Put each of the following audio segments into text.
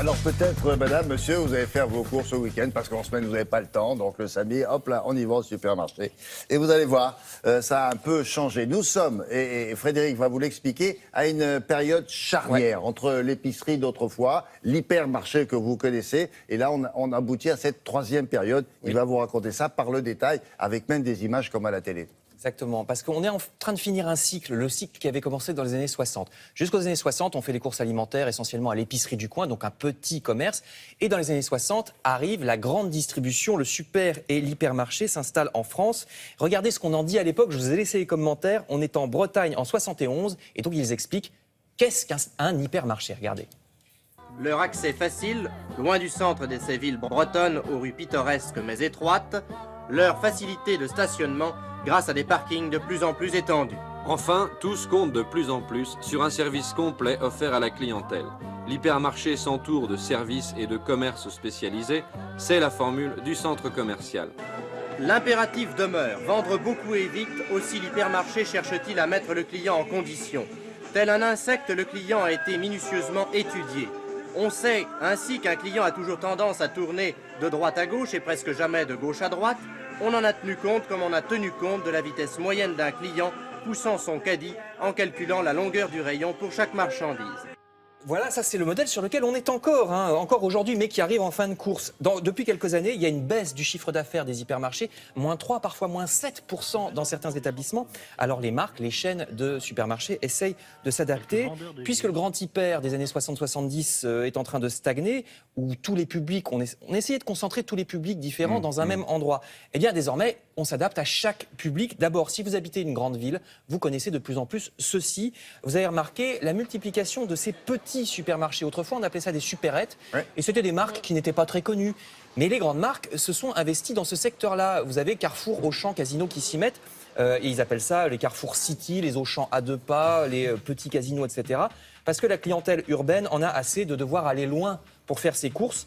Alors peut-être, madame, monsieur, vous allez faire vos courses au week-end parce qu'en semaine, vous n'avez pas le temps. Donc le samedi, hop là, on y va au supermarché. Et vous allez voir, ça a un peu changé. Nous sommes, et Frédéric va vous l'expliquer, à une période charnière entre l'épicerie d'autrefois, l'hypermarché que vous connaissez. Et là, on aboutit à cette troisième période. Il va vous raconter ça par le détail, avec même des images comme à la télé. Exactement, parce qu'on est en train de finir un cycle, le cycle qui avait commencé dans les années 60. Jusqu'aux années 60, on fait les courses alimentaires essentiellement à l'épicerie du coin, donc un petit commerce. Et dans les années 60, arrive la grande distribution, le super et l'hypermarché s'installent en France. Regardez ce qu'on en dit à l'époque, je vous ai laissé les commentaires. On est en Bretagne en 71, et donc ils expliquent qu'est-ce qu'un hypermarché. Regardez. Leur accès facile, loin du centre de ces villes bretonnes aux rues pittoresques mais étroites, leur facilité de stationnement grâce à des parkings de plus en plus étendus. Enfin, tous comptent de plus en plus sur un service complet offert à la clientèle. L'hypermarché s'entoure de services et de commerces spécialisés, c'est la formule du centre commercial. L'impératif demeure, vendre beaucoup et vite, aussi l'hypermarché cherche-t-il à mettre le client en condition. Tel un insecte, le client a été minutieusement étudié. On sait ainsi qu'un client a toujours tendance à tourner de droite à gauche et presque jamais de gauche à droite. On en a tenu compte comme on a tenu compte de la vitesse moyenne d'un client poussant son caddie en calculant la longueur du rayon pour chaque marchandise. Voilà, ça c'est le modèle sur lequel on est encore aujourd'hui, mais qui arrive en fin de course. Depuis quelques années, il y a une baisse du chiffre d'affaires des hypermarchés, moins 3, parfois moins 7% dans certains établissements. Alors les marques, les chaînes de supermarchés essayent de s'adapter, puisque le grand hyper des années 60-70 est en train de stagner, où tous les publics, on essayait de concentrer tous les publics différents dans un même endroit. Eh bien désormais, on s'adapte à chaque public. D'abord, si vous habitez une grande ville, vous connaissez de plus en plus ceci. Vous avez remarqué la multiplication de ces petits supermarchés. Autrefois, on appelait ça des supérettes. Ouais. Et c'était des marques qui n'étaient pas très connues. Mais les grandes marques se sont investies dans ce secteur-là. Vous avez Carrefour, Auchan, Casino qui s'y mettent. Et ils appellent ça les Carrefour City, les Auchan à deux pas, les petits casinos, etc. Parce que la clientèle urbaine en a assez de devoir aller loin pour faire ses courses.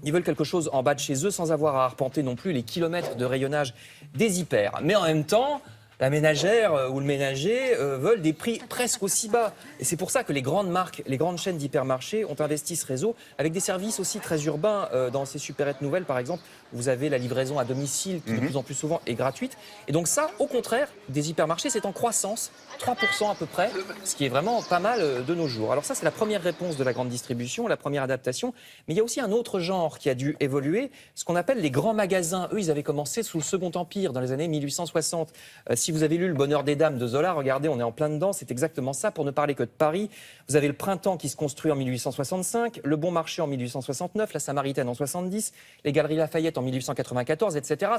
Ils veulent quelque chose en bas de chez eux sans avoir à arpenter non plus les kilomètres de rayonnage des hyper. Mais en même temps, la ménagère ou le ménager veulent des prix presque aussi bas. Et c'est pour ça que les grandes marques, les grandes chaînes d'hypermarchés ont investi ce réseau avec des services aussi très urbains. Dans ces supérettes nouvelles, par exemple, vous avez la livraison à domicile qui de plus en plus souvent est gratuite. Et donc ça, au contraire, des hypermarchés, c'est en croissance, 3% à peu près, ce qui est vraiment pas mal de nos jours. Alors ça, c'est la première réponse de la grande distribution, la première adaptation. Mais il y a aussi un autre genre qui a dû évoluer, ce qu'on appelle les grands magasins. Eux, ils avaient commencé sous le Second Empire, dans les années 1860. Si vous avez lu Le Bonheur des Dames de Zola, regardez, on est en plein dedans, c'est exactement ça, pour ne parler que de Paris. Vous avez le Printemps qui se construit en 1865, le Bon Marché en 1869, la Samaritaine en 70, les Galeries Lafayette en 1894, etc.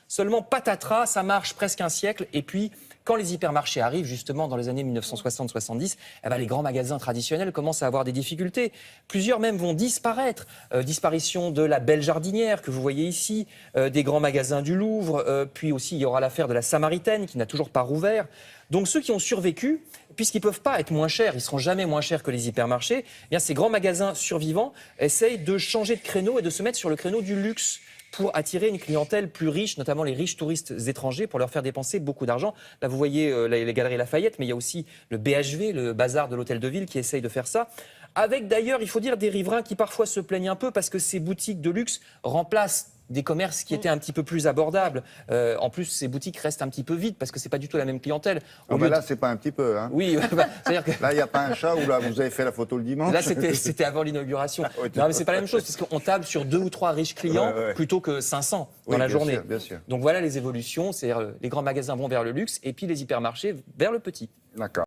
Seulement patatras, ça marche presque un siècle. Et puis, quand les hypermarchés arrivent, justement, dans les années 1960-70, eh ben, les grands magasins traditionnels commencent à avoir des difficultés. Plusieurs même vont disparaître. Disparition de la Belle Jardinière, que vous voyez ici, des grands magasins du Louvre, puis aussi il y aura l'affaire de la Samaritaine, qui n'a toujours pas rouvert. Donc ceux qui ont survécu, puisqu'ils ne peuvent pas être moins chers, ils ne seront jamais moins chers que les hypermarchés, eh bien, ces grands magasins survivants essayent de changer de créneau et de se mettre sur le créneau du luxe pour attirer une clientèle plus riche, notamment les riches touristes étrangers, pour leur faire dépenser beaucoup d'argent. Là, vous voyez les Galeries Lafayette, mais il y a aussi le BHV, le bazar de l'Hôtel de Ville, qui essaye de faire ça. Avec d'ailleurs, il faut dire, des riverains qui parfois se plaignent un peu parce que ces boutiques de luxe remplacent des commerces qui étaient un petit peu plus abordables. En plus, ces boutiques restent un petit peu vides parce que c'est pas du tout la même clientèle. Là, c'est pas un petit peu. Hein. Oui, c'est-à-dire que là, il n'y a pas un chat où là, vous avez fait la photo le dimanche. Là, c'était avant l'inauguration. Non, mais c'est pas la même chose parce qu'on table sur 2 ou 3 riches clients plutôt que 500 dans la journée. Bien sûr. Donc voilà les évolutions. C'est-à-dire les grands magasins vont vers le luxe et puis les hypermarchés vers le petit. D'accord.